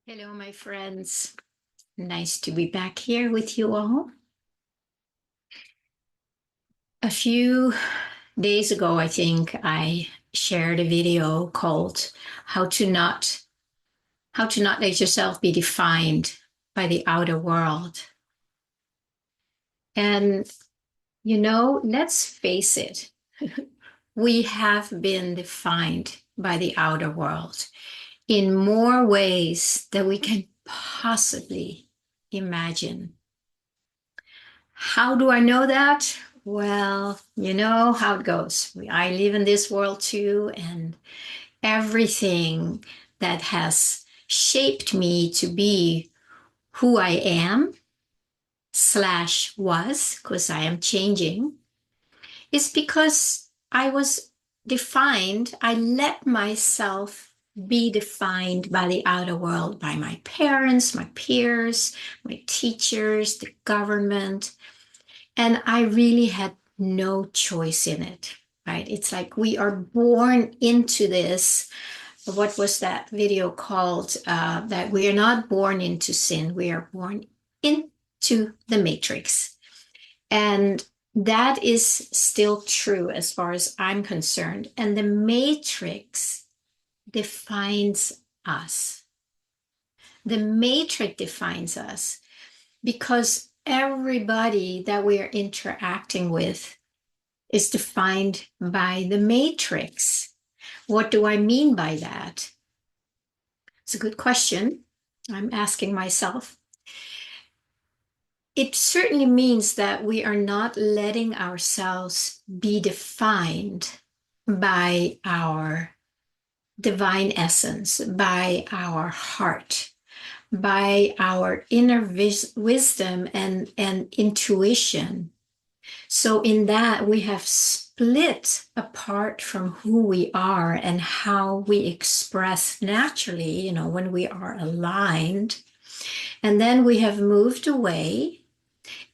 Hello, my friends. Nice to be back here with you all. A few days ago, I think I shared a video called How to Not Let Yourself Be Defined by the Outer World. And let's face it, we have been defined by the outer world in more ways than we can possibly imagine. How do I know that? Well, you know how it goes. I live in this world too, and everything that has shaped me to be who I am slash was, because I am changing, is because I was defined. I let myself be defined by the outer world, by my parents, my peers, my teachers, the government. And I really had no choice in it, right? It's like we are born into this. What was that video called? That we are not born into sin, we are born into the matrix. And that is still true as far as I'm concerned. And the matrix defines us. The matrix defines us because everybody that we are interacting with is defined by the matrix. What do I mean by that? It's a good question. I'm asking myself. It certainly means that we are not letting ourselves be defined by our divine essence, by our heart, by our inner wisdom and intuition. So in that, we have split apart from who we are and how we express naturally, when we are aligned. And then we have moved away.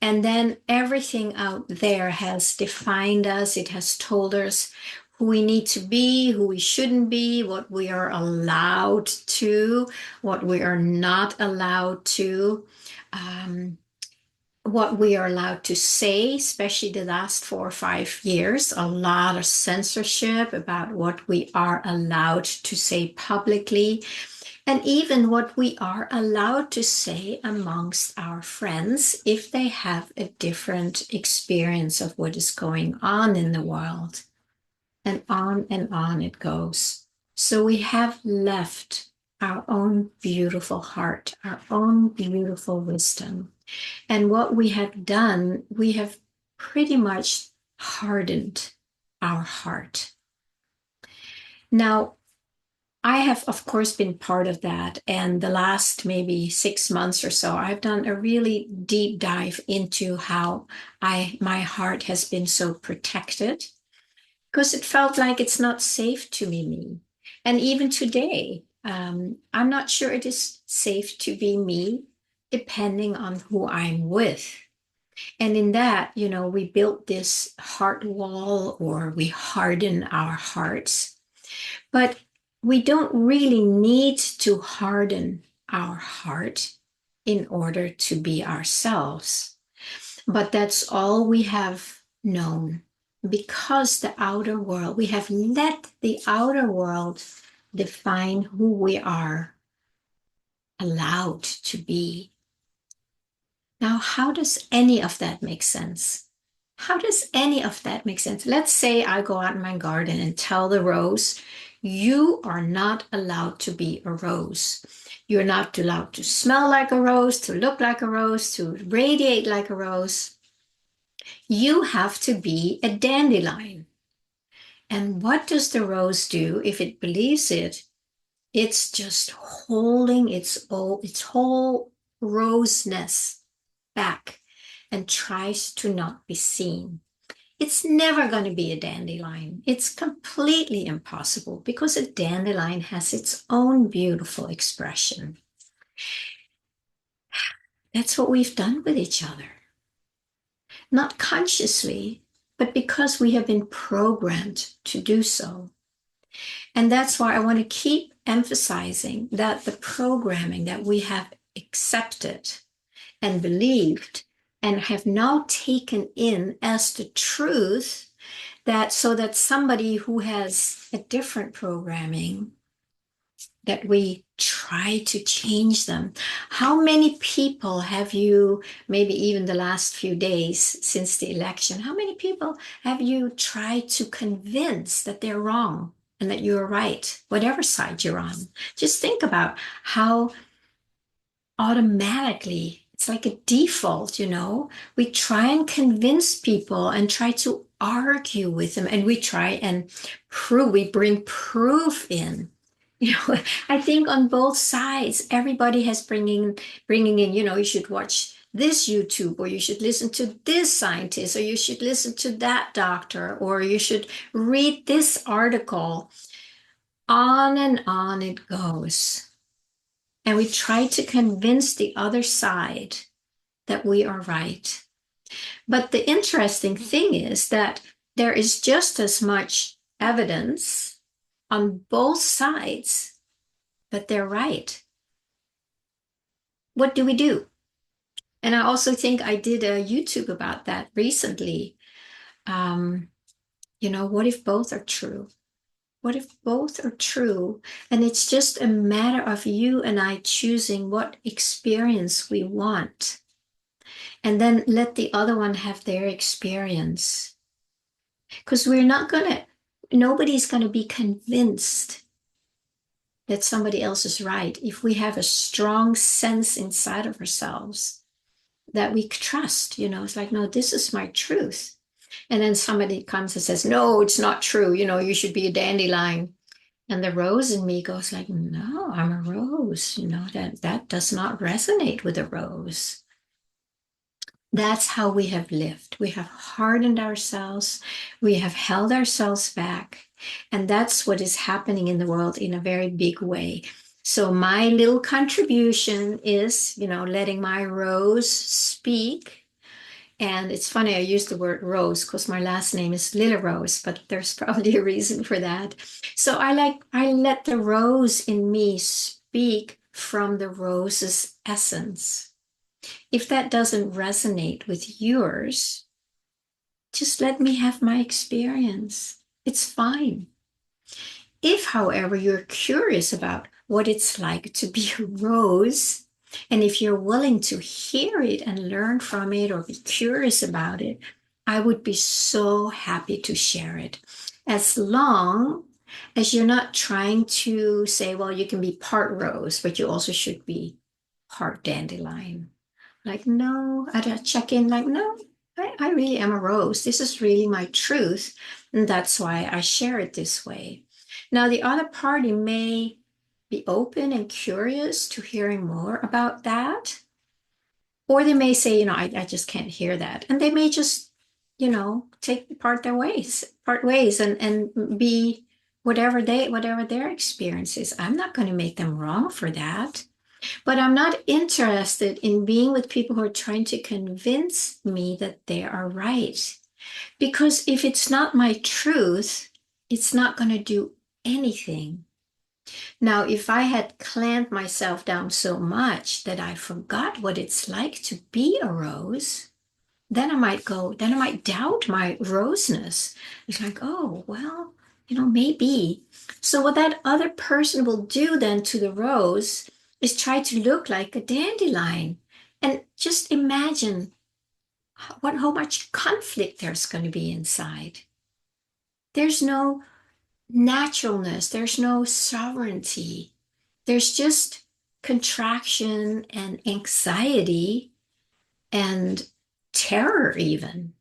And then everything out there has defined us. It has told us who we need to be, who we shouldn't be, what we are allowed to, what we are not allowed to. What we are allowed to say, especially the last 4 or 5 years, a lot of censorship about what we are allowed to say publicly, and even what we are allowed to say amongst our friends if they have a different experience of what is going on in the world. And on it goes. So we have left our own beautiful heart, our own beautiful wisdom. And what we have done, we have pretty much hardened our heart. Now, I have, of course, been part of that. And the last maybe 6 months or so, I've done a really deep dive into how my heart has been so protected because it felt like it's not safe to be me. And even today, I'm not sure it is safe to be me, depending on who I'm with. And in that, we built this heart wall or we harden our hearts. But we don't really need to harden our heart in order to be ourselves. But that's all we have known because the outer world, we have let the outer world define who we are allowed to be. Now, how does any of that make sense? How does any of that make sense? Let's say I go out in my garden and tell the rose, you are not allowed to be a rose. You're not allowed to smell like a rose, to look like a rose, to radiate like a rose. You have to be a dandelion. And what does the rose do if it believes it? It's just holding its whole roseness back and tries to not be seen. It's never going to be a dandelion. It's completely impossible because a dandelion has its own beautiful expression. That's what we've done with each other. Not consciously, but because we have been programmed to do so. And that's why I want to keep emphasizing that the programming that we have accepted and believed and have now taken in as the truth, that so that somebody who has a different programming, that we try to change them. How many people have you, maybe even the last few days since the election, how many people have you tried to convince that they're wrong and that you're right, whatever side you're on? Just think about how automatically, it's like a default, we try and convince people and try to argue with them, and we try and prove, we bring proof in. I think on both sides, everybody has bringing in, you should watch this YouTube, or you should listen to this scientist, or you should listen to that doctor, or you should read this article. On and on it goes. And we try to convince the other side that we are right. But the interesting thing is that there is just as much evidence on both sides that they're right. What do we do? And I also think I did a YouTube about that recently. What if both are true? What if both are true? And it's just a matter of you and I choosing what experience we want. And then let the other one have their experience. Because nobody's going to be convinced that somebody else is right if we have a strong sense inside of ourselves that we trust. It's like, no, this is my truth. And then somebody comes and says, no, it's not true. You should be a dandelion. And the rose in me goes like, no, I'm a rose. That does not resonate with a rose. That's how we have lived. We have hardened ourselves. We have held ourselves back. And that's what is happening in the world in a very big way. So my little contribution is, letting my rose speak. And it's funny, I use the word rose because my last name is Little Rose, but there's probably a reason for that. So I let the rose in me speak from the rose's essence. If that doesn't resonate with yours, just let me have my experience. It's fine. If, however, you're curious about what it's like to be a rose, and if you're willing to hear it and learn from it or be curious about it, I would be so happy to share it. As long as you're not trying to say, well, you can be part rose, but you also should be part dandelion. Like, no, I'd check in like, no, I really am a rose. This is really my truth. And that's why I share it this way. Now, the other party may be open and curious to hearing more about that. Or they may say, I just can't hear that. And they may just, part ways and be whatever their experience is. I'm not going to make them wrong for that. But I'm not interested in being with people who are trying to convince me that they are right. Because if it's not my truth, it's not going to do anything. Now, if I had clamped myself down so much that I forgot what it's like to be a rose, then I might doubt my roseness. It's like, oh, well, maybe. So what that other person will do then to the rose is try to look like a dandelion. And just imagine how much conflict there's going to be inside. There's no naturalness, there's no sovereignty. There's just contraction and anxiety and terror even.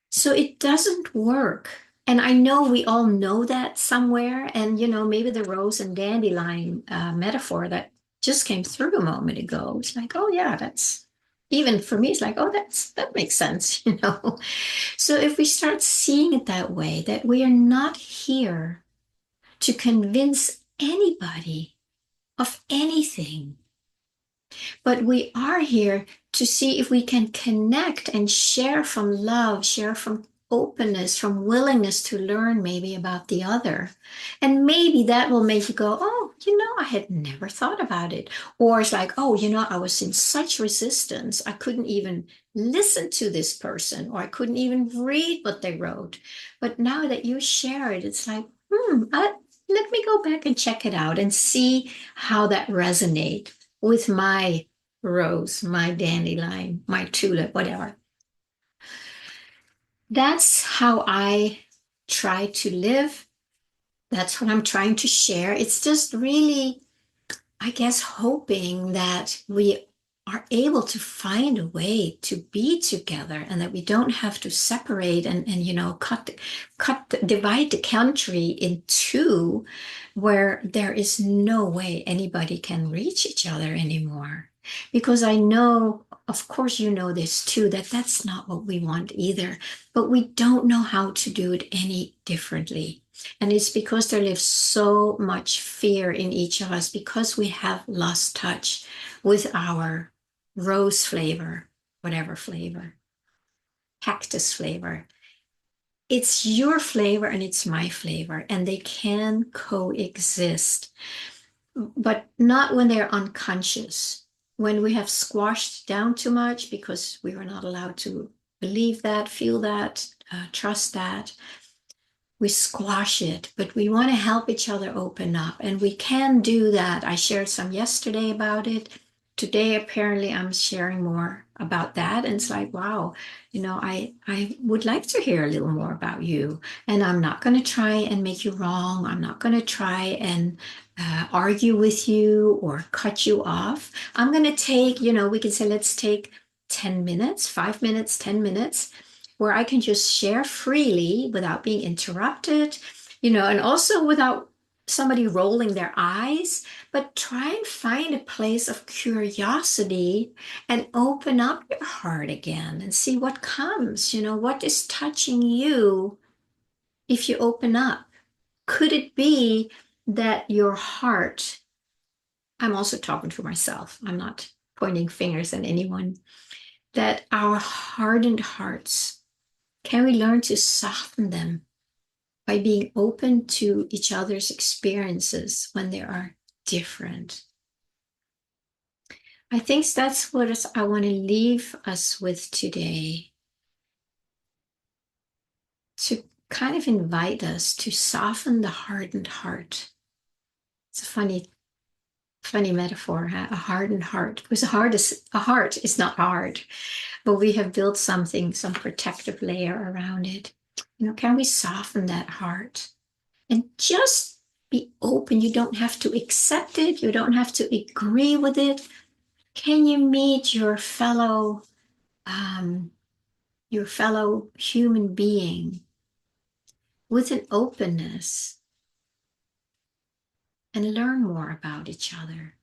So it doesn't work. And I know we all know that somewhere. And, maybe the rose and dandelion metaphor that just came through a moment ago. It's like, oh, yeah, that's even for me, it's like, oh, that makes sense, So if we start seeing it that way, that we are not here to convince anybody of anything, but we are here to see if we can connect and share from love, share from openness, from willingness to learn maybe about the other. And maybe that will make you go, oh, I had never thought about it. Or it's like, oh, I was in such resistance. I couldn't even listen to this person, or I couldn't even read what they wrote. But now that you share it, it's like, let me go back and check it out and see how that resonates with my rose, my dandelion, my tulip, whatever. That's how I try to live. That's what I'm trying to share. It's just really, I guess, hoping that we are able to find a way to be together and that we don't have to separate and divide the country in two where there is no way anybody can reach each other anymore. Because I know, of course, you know this too, that that's not what we want either, but we don't know how to do it any differently. And it's because there lives so much fear in each of us because we have lost touch with our rose flavor, whatever flavor, cactus flavor. It's your flavor and it's my flavor, and they can coexist, but not when they're unconscious. When we have squashed down too much because we were not allowed to believe that, feel that, trust that, we squash it, but we want to help each other open up. And we can do that. I shared some yesterday about it. Today, apparently, I'm sharing more about that. And it's like, wow, I would like to hear a little more about you. And I'm not going to try and make you wrong. I'm not going to try and argue with you or cut you off. I'm going to take, we can say, let's take 10 minutes, 5 minutes, 10 minutes where I can just share freely without being interrupted, and also without somebody rolling their eyes, but try and find a place of curiosity and open up your heart again and see what comes, what is touching you if you open up. Could it be that your heart, I'm also talking to myself, I'm not pointing fingers at anyone, that our hardened hearts, can we learn to soften them by being open to each other's experiences when they are different? I think that's what I want to leave us with today, to kind of invite us to soften the hardened heart. It's a funny metaphor, huh? A hardened heart, because a heart is not hard, but we have built some protective layer around it. Can we soften that heart and just be open? You don't have to accept it. You don't have to agree with it. Can you meet your fellow human being with an openness and learn more about each other?